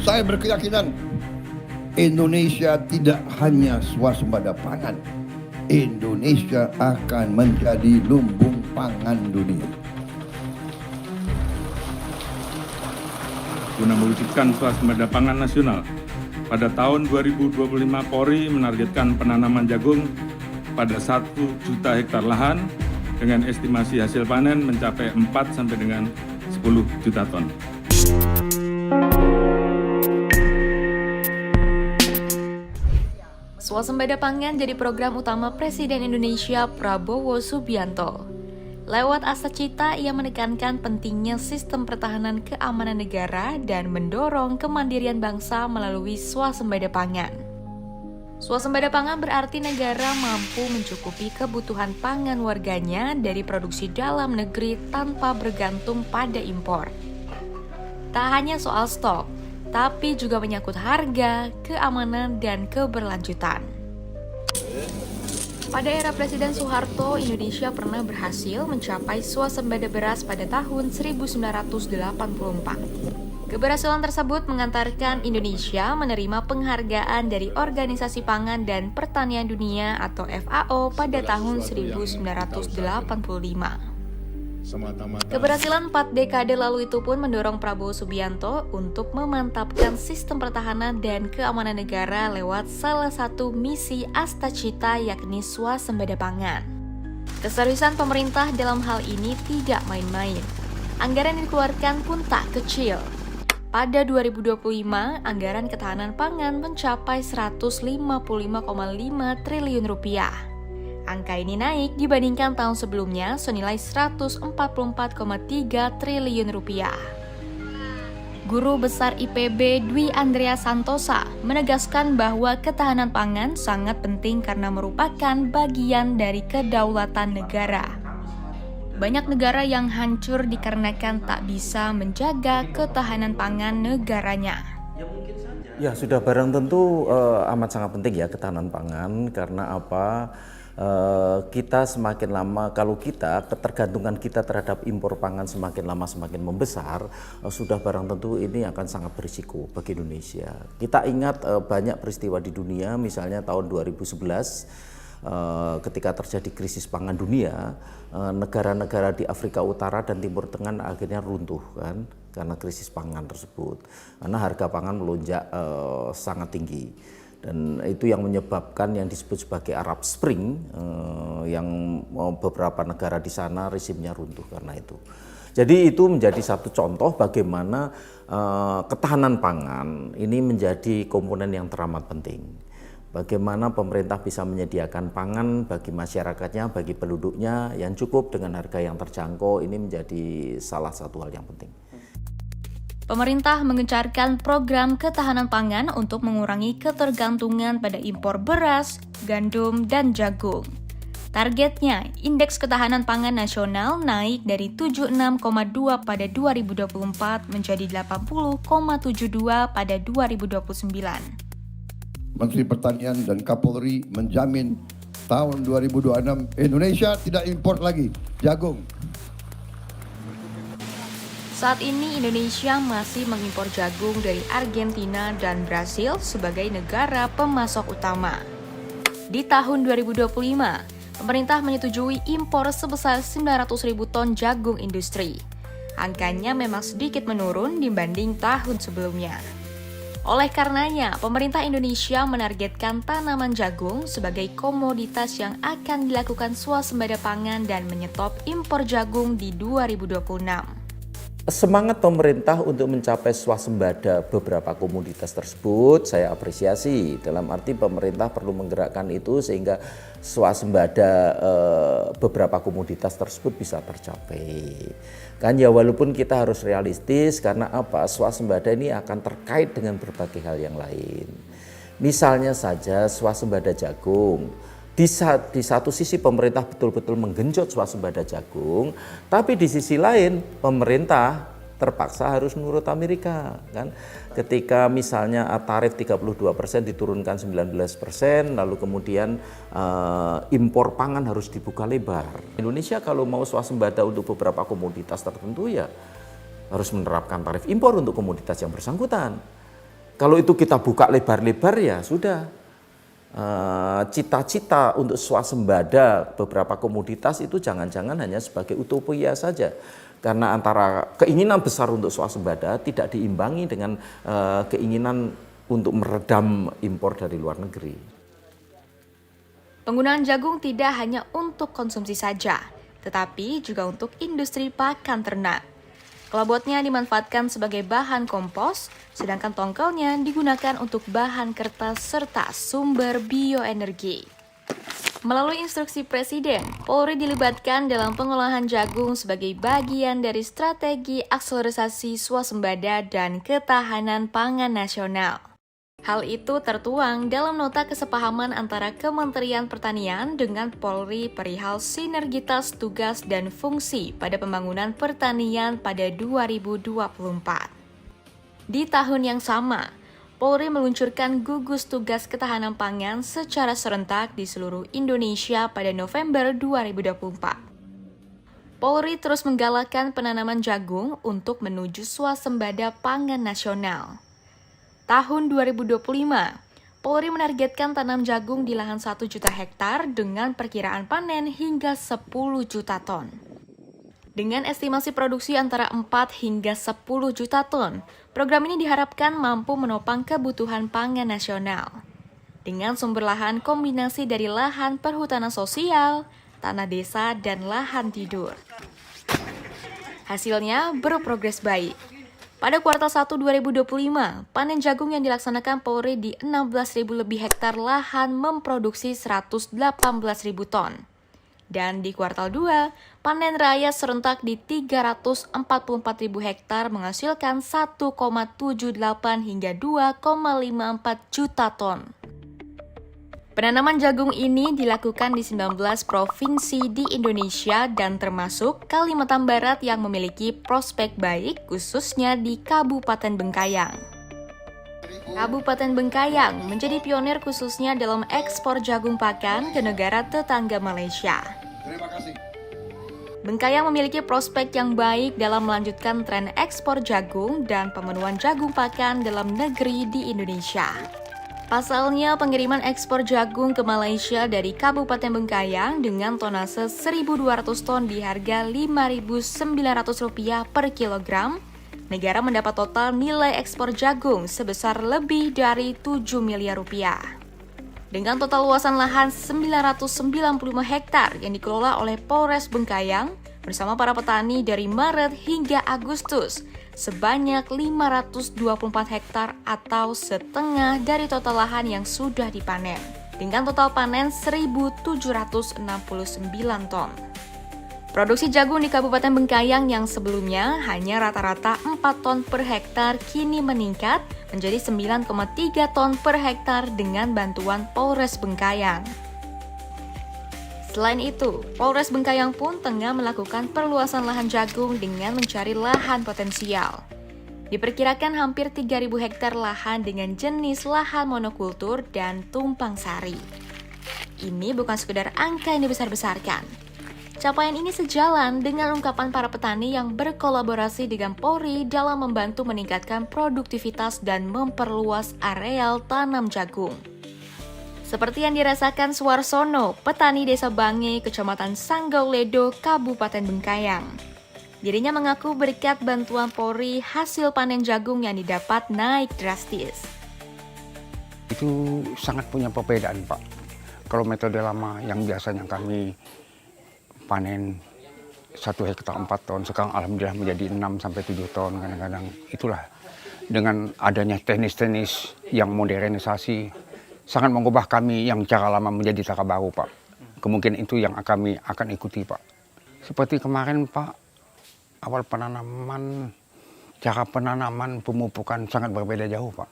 Saya berkeyakinan Indonesia tidak hanya swasembada pangan, Indonesia akan menjadi lumbung pangan dunia. Guna mewujudkan swasembada pangan nasional, pada tahun 2025 Polri menargetkan penanaman jagung pada 1 juta hektar lahan dengan estimasi hasil panen mencapai 4 sampai dengan 10 juta ton. Swasembada pangan jadi program utama Presiden Indonesia Prabowo Subianto. Lewat Astacita, ia menekankan pentingnya sistem pertahanan keamanan negara dan mendorong kemandirian bangsa melalui swasembada pangan. Swasembada pangan berarti negara mampu mencukupi kebutuhan pangan warganya dari produksi dalam negeri tanpa bergantung pada impor. Tak hanya soal stok, tapi juga menyangkut harga, keamanan, dan keberlanjutan. Pada era Presiden Soeharto, Indonesia pernah berhasil mencapai swasembada beras pada tahun 1984. Keberhasilan tersebut mengantarkan Indonesia menerima penghargaan dari Organisasi Pangan dan Pertanian Dunia atau FAO pada tahun 1985. Keberhasilan 4 dekade lalu itu pun mendorong Prabowo Subianto untuk memantapkan sistem pertahanan dan keamanan negara lewat salah satu misi Astacita yakni swasembada pangan. Keseriusan pemerintah dalam hal ini tidak main-main. Anggaran yang dikeluarkan pun tak kecil. Pada 2025, anggaran ketahanan pangan mencapai 155,5 triliun rupiah. Angka ini naik dibandingkan tahun sebelumnya senilai 144,3 triliun rupiah. Guru Besar IPB Dwi Andrea Santosa menegaskan bahwa ketahanan pangan sangat penting karena merupakan bagian dari kedaulatan negara. Banyak negara yang hancur dikarenakan tak bisa menjaga ketahanan pangan negaranya. Ya, sudah barang tentu amat sangat penting ya ketahanan pangan karena apa? Kita semakin lama, kalau ketergantungan kita terhadap impor pangan semakin lama semakin membesar, sudah barang tentu ini akan sangat berisiko bagi Indonesia. Kita ingat banyak peristiwa di dunia, misalnya tahun 2011 ketika terjadi krisis pangan dunia, negara-negara di Afrika Utara dan Timur Tengah akhirnya runtuh kan karena krisis pangan tersebut, karena harga pangan melonjak sangat tinggi. Dan itu yang menyebabkan yang disebut sebagai Arab Spring, yang beberapa negara di sana resimnya runtuh karena itu. Jadi itu menjadi satu contoh bagaimana ketahanan pangan ini menjadi komponen yang teramat penting. Bagaimana pemerintah bisa menyediakan pangan bagi masyarakatnya, bagi penduduknya yang cukup dengan harga yang terjangkau, ini menjadi salah satu hal yang penting. Pemerintah mengencarkan program ketahanan pangan untuk mengurangi ketergantungan pada impor beras, gandum, dan jagung. Targetnya, indeks ketahanan pangan nasional naik dari 76,2 pada 2024 menjadi 80,72 pada 2029. Menteri Pertanian dan Kapolri menjamin tahun 2026 Indonesia tidak impor lagi jagung. Saat ini Indonesia masih mengimpor jagung dari Argentina dan Brasil sebagai negara pemasok utama. Di tahun 2025, pemerintah menyetujui impor sebesar 900.000 ton jagung industri. Angkanya memang sedikit menurun dibanding tahun sebelumnya. Oleh karenanya, pemerintah Indonesia menargetkan tanaman jagung sebagai komoditas yang akan dilakukan swasembada pangan dan menyetop impor jagung di 2026. Semangat pemerintah untuk mencapai swasembada beberapa komoditas tersebut saya apresiasi. Dalam arti pemerintah perlu menggerakkan itu sehingga swasembada beberapa komoditas tersebut bisa tercapai. Kan ya walaupun kita harus realistis karena apa? Swasembada ini akan terkait dengan berbagai hal yang lain. Misalnya saja swasembada jagung. Di satu sisi pemerintah betul-betul menggenjot swasembada jagung, tapi di sisi lain pemerintah terpaksa harus menurut Amerika kan. Ketika misalnya tarif 32% diturunkan 19%, lalu kemudian impor pangan harus dibuka lebar. Indonesia kalau mau swasembada untuk beberapa komoditas tertentu ya harus menerapkan tarif impor untuk komoditas yang bersangkutan. Kalau itu kita buka lebar-lebar ya sudah. Cita-cita untuk swasembada beberapa komoditas itu jangan-jangan hanya sebagai utopia saja. Karena antara keinginan besar untuk swasembada tidak diimbangi dengan keinginan untuk meredam impor dari luar negeri. Penggunaan jagung tidak hanya untuk konsumsi saja, tetapi juga untuk industri pakan ternak. Kelabotnya dimanfaatkan sebagai bahan kompos, sedangkan tongkolnya digunakan untuk bahan kertas serta sumber bioenergi. Melalui instruksi Presiden, Polri dilibatkan dalam pengolahan jagung sebagai bagian dari strategi akselerasi swasembada dan ketahanan pangan nasional. Hal itu tertuang dalam nota kesepahaman antara Kementerian Pertanian dengan Polri perihal sinergitas tugas dan fungsi pada pembangunan pertanian pada 2024. Di tahun yang sama, Polri meluncurkan gugus tugas ketahanan pangan secara serentak di seluruh Indonesia pada November 2024. Polri terus menggalakkan penanaman jagung untuk menuju swasembada pangan nasional. Tahun 2025, Polri menargetkan tanam jagung di lahan 1 juta hektar dengan perkiraan panen hingga 10 juta ton. Dengan estimasi produksi antara 4 hingga 10 juta ton, program ini diharapkan mampu menopang kebutuhan pangan nasional. Dengan sumber lahan kombinasi dari lahan perhutanan sosial, tanah desa, dan lahan tidur. Hasilnya berprogres baik. Pada kuartal 1 2025, panen jagung yang dilaksanakan Polri di 16.000 lebih hektar lahan memproduksi 118.000 ton. Dan di kuartal 2, panen raya serentak di 344.000 hektar menghasilkan 1,78 hingga 2,54 juta ton. Penanaman jagung ini dilakukan di 19 provinsi di Indonesia dan termasuk Kalimantan Barat yang memiliki prospek baik khususnya di Kabupaten Bengkayang. Kabupaten Bengkayang menjadi pionir khususnya dalam ekspor jagung pakan ke negara tetangga Malaysia. Bengkayang memiliki prospek yang baik dalam melanjutkan tren ekspor jagung dan pemenuhan jagung pakan dalam negeri di Indonesia. Pasalnya, pengiriman ekspor jagung ke Malaysia dari Kabupaten Bengkayang dengan tonase 1.200 ton di harga Rp5.900 per kilogram, negara mendapat total nilai ekspor jagung sebesar lebih dari 7 miliar rupiah. Dengan total luasan lahan 995 hektar yang dikelola oleh Polres Bengkayang bersama para petani dari Maret hingga Agustus, sebanyak 524 hektar atau setengah dari total lahan yang sudah dipanen, dengan total panen 1.769 ton. Produksi jagung di Kabupaten Bengkayang yang sebelumnya hanya rata-rata 4 ton per hektar kini meningkat menjadi 9,3 ton per hektar dengan bantuan Polres Bengkayang. Selain itu, Polres Bengkayang pun tengah melakukan perluasan lahan jagung dengan mencari lahan potensial. Diperkirakan hampir 3.000 hektar lahan dengan jenis lahan monokultur dan tumpang sari. Ini bukan sekedar angka yang dibesar-besarkan. Capaian ini sejalan dengan ungkapan para petani yang berkolaborasi dengan Polri dalam membantu meningkatkan produktivitas dan memperluas areal tanam jagung. Seperti yang dirasakan Suarsono, petani Desa Bange, Kecamatan Sanggauledo, Kabupaten Bengkayang. Dirinya mengaku berkat bantuan Polri, hasil panen jagung yang didapat naik drastis. Itu sangat punya perbedaan, Pak. Kalau metode lama yang biasanya kami panen 1 hektar 4 ton, sekarang alhamdulillah menjadi 6-7 ton kadang-kadang. Itulah dengan adanya teknis-teknis yang modernisasi, sangat mengubah kami yang cara lama menjadi cara baru, Pak. Kemungkinan itu yang kami akan ikuti, Pak. Seperti kemarin, Pak, awal penanaman, cara penanaman, pemupukan sangat berbeda jauh, Pak.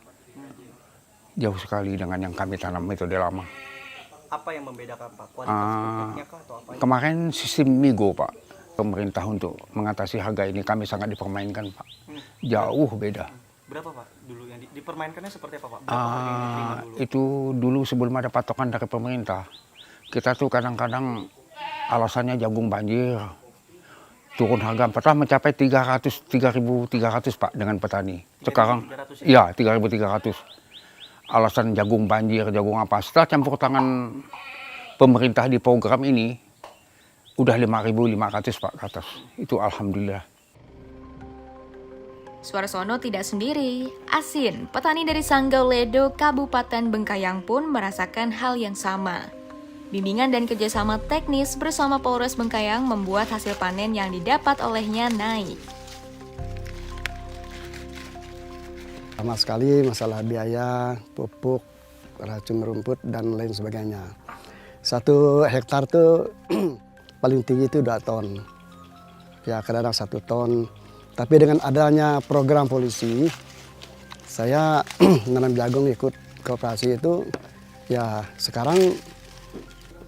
Jauh sekali dengan yang kami tanam metode lama. Apa yang membedakan, Pak? Kualitas pupuknya kah atau apa? Kemarin sistem migo, Pak. Pemerintah untuk mengatasi harga ini kami sangat dipermainkan, Pak. Jauh beda. Berapa, Pak? Dulu yang dipermainkannya seperti apa, Pak? Berapa harga yang diterima dulu? Itu dulu sebelum ada patokan dari pemerintah. Kita tuh kadang-kadang alasannya jagung banjir. turun harga pernah mencapai 3.300 Pak dengan petani. Sekarang 3.300 ya? iya 3.300. Alasan jagung banjir, jagung apa. Setelah campur tangan pemerintah di program ini, udah 5.500 Pak ke atas. Itu alhamdulillah. Suarsono tidak sendiri. Asin, petani dari Sanggauledo, Kabupaten Bengkayang pun merasakan hal yang sama. Bimbingan dan kerjasama teknis bersama Polres Bengkayang membuat hasil panen yang didapat olehnya naik. Sama sekali masalah biaya, pupuk, racun rumput, dan lain sebagainya. 1 hektar tuh paling tinggi itu 2 ton. Ya kadang-kadang 1 ton. Tapi dengan adanya program polisi, saya nanam jagung ikut koperasi itu, ya sekarang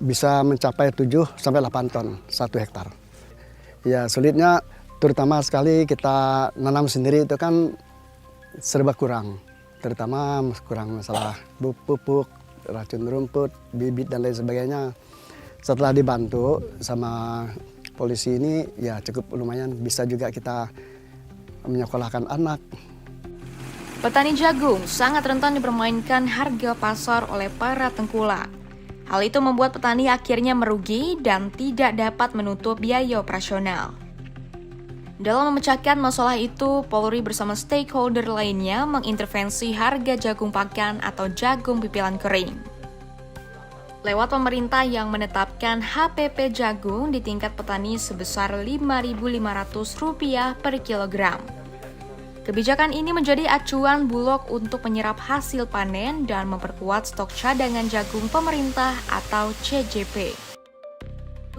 bisa mencapai 7-8 ton 1 hektar. Ya sulitnya terutama sekali kita nanam sendiri itu kan serba kurang. Terutama kurang masalah pupuk, racun rumput, bibit dan lain sebagainya. Setelah dibantu sama polisi ini ya cukup lumayan, bisa juga kita menyekolahkan anak. Petani jagung sangat rentan dipermainkan harga pasar oleh para tengkulak. Hal itu membuat petani akhirnya merugi dan tidak dapat menutup biaya operasional. Dalam memecahkan masalah itu, Polri bersama stakeholder lainnya mengintervensi harga jagung pakan atau jagung pipilan kering. Lewat pemerintah yang menetapkan HPP jagung di tingkat petani sebesar Rp5.500 per kilogram. Kebijakan ini menjadi acuan Bulog untuk menyerap hasil panen dan memperkuat stok cadangan jagung pemerintah atau CJP.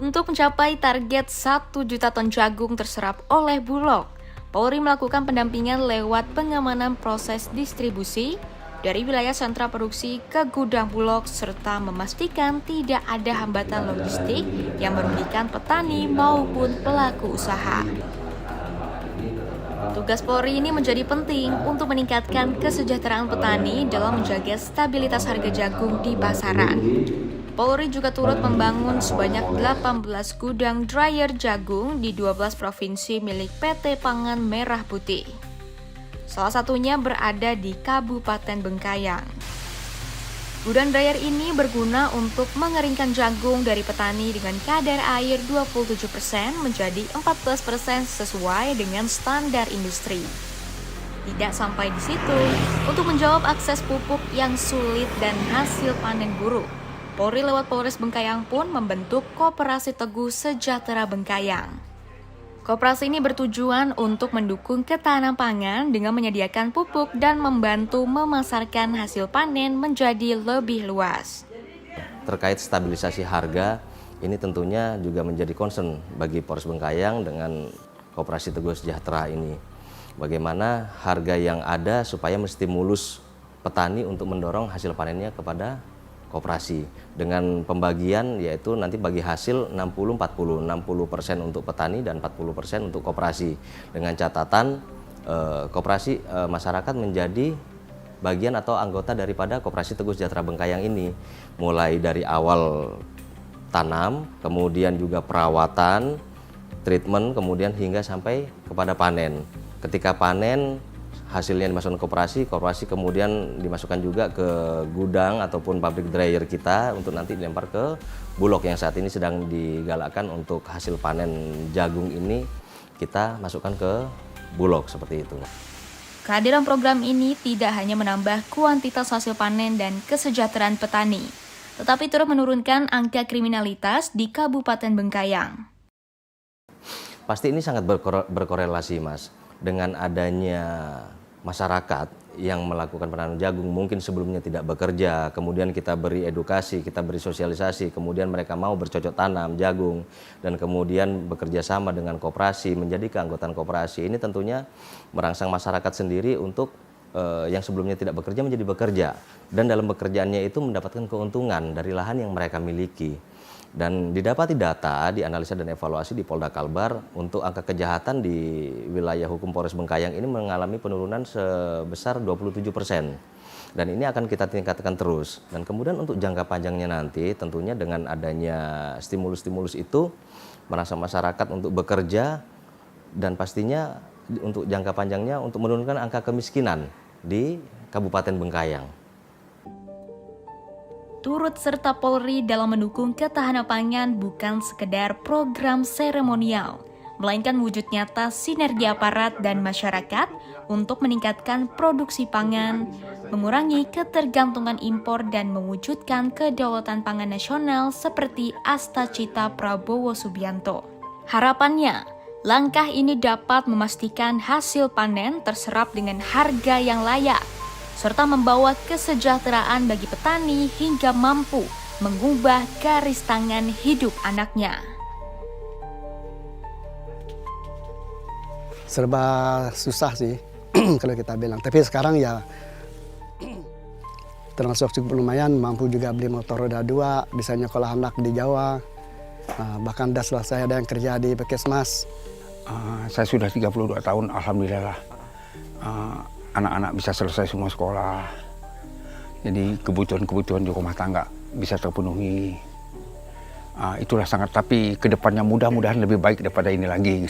Untuk mencapai target 1 juta ton jagung terserap oleh Bulog, Polri melakukan pendampingan lewat pengamanan proses distribusi dari wilayah sentra produksi ke gudang Bulog serta memastikan tidak ada hambatan logistik yang merugikan petani maupun pelaku usaha. Tugas Polri ini menjadi penting untuk meningkatkan kesejahteraan petani dalam menjaga stabilitas harga jagung di pasaran. Polri juga turut membangun sebanyak 18 gudang dryer jagung di 12 provinsi milik PT Pangan Merah Putih. Salah satunya berada di Kabupaten Bengkayang. Gudang dryer ini berguna untuk mengeringkan jagung dari petani dengan kadar air 27% menjadi 14% sesuai dengan standar industri. Tidak sampai di situ, untuk menjawab akses pupuk yang sulit dan hasil panen buruk, Polri lewat Polres Bengkayang pun membentuk Koperasi Teguh Sejahtera Bengkayang. Koperasi ini bertujuan untuk mendukung ketahanan pangan dengan menyediakan pupuk dan membantu memasarkan hasil panen menjadi lebih luas. Terkait stabilisasi harga, ini tentunya juga menjadi concern bagi Polres Bengkayang dengan Koperasi Teguh Sejahtera ini. Bagaimana harga yang ada supaya menstimulus petani untuk mendorong hasil panennya kepada koperasi dengan pembagian yaitu nanti bagi hasil 60-40, 60% untuk petani dan 40% untuk koperasi dengan catatan koperasi masyarakat menjadi bagian atau anggota daripada Koperasi Teguh Sejahtera Bengkayang ini mulai dari awal tanam, kemudian juga perawatan, treatment, kemudian hingga sampai kepada panen. Ketika panen hasilnya dimasukkan ke koperasi kemudian dimasukkan juga ke gudang ataupun pabrik dryer kita untuk nanti dilempar ke Bulog yang saat ini sedang digalakkan untuk hasil panen jagung ini kita masukkan ke Bulog seperti itu. Kehadiran program ini tidak hanya menambah kuantitas hasil panen dan kesejahteraan petani, tetapi turut menurunkan angka kriminalitas di Kabupaten Bengkayang. Pasti ini sangat berkorelasi, Mas, dengan adanya masyarakat yang melakukan penanaman jagung mungkin sebelumnya tidak bekerja, kemudian kita beri edukasi, kita beri sosialisasi, kemudian mereka mau bercocok tanam jagung dan kemudian bekerja sama dengan koperasi, menjadi keanggotaan koperasi. Ini tentunya merangsang masyarakat sendiri untuk yang sebelumnya tidak bekerja menjadi bekerja dan dalam bekerjaannya itu mendapatkan keuntungan dari lahan yang mereka miliki. Dan didapati data, dianalisa dan evaluasi di Polda Kalbar untuk angka kejahatan di wilayah hukum Polres Bengkayang ini mengalami penurunan sebesar 27%. Dan ini akan kita tingkatkan terus. Dan kemudian untuk jangka panjangnya nanti tentunya dengan adanya stimulus-stimulus itu merangsang masyarakat untuk bekerja dan pastinya untuk jangka panjangnya untuk menurunkan angka kemiskinan di Kabupaten Bengkayang. Turut serta Polri dalam mendukung ketahanan pangan bukan sekedar program seremonial, melainkan wujud nyata sinergi aparat dan masyarakat untuk meningkatkan produksi pangan, mengurangi ketergantungan impor dan mewujudkan kedaulatan pangan nasional seperti Astacita Prabowo Subianto. Harapannya, langkah ini dapat memastikan hasil panen terserap dengan harga yang layak, serta membawa kesejahteraan bagi petani hingga mampu mengubah garis tangan hidup anaknya. Serba susah sih kalau kita bilang. Tapi sekarang ya termasuk cukup lumayan, mampu juga beli motor roda 2, bisa nyekolah anak di Jawa. Bahkan dah selesai ada yang kerja di Puskesmas. Saya sudah 32 tahun, alhamdulillah. Anak-anak bisa selesai semua sekolah. Jadi kebutuhan-kebutuhan di rumah tangga bisa terpenuhi. Itulah sangat, tapi kedepannya mudah-mudahan lebih baik daripada ini lagi.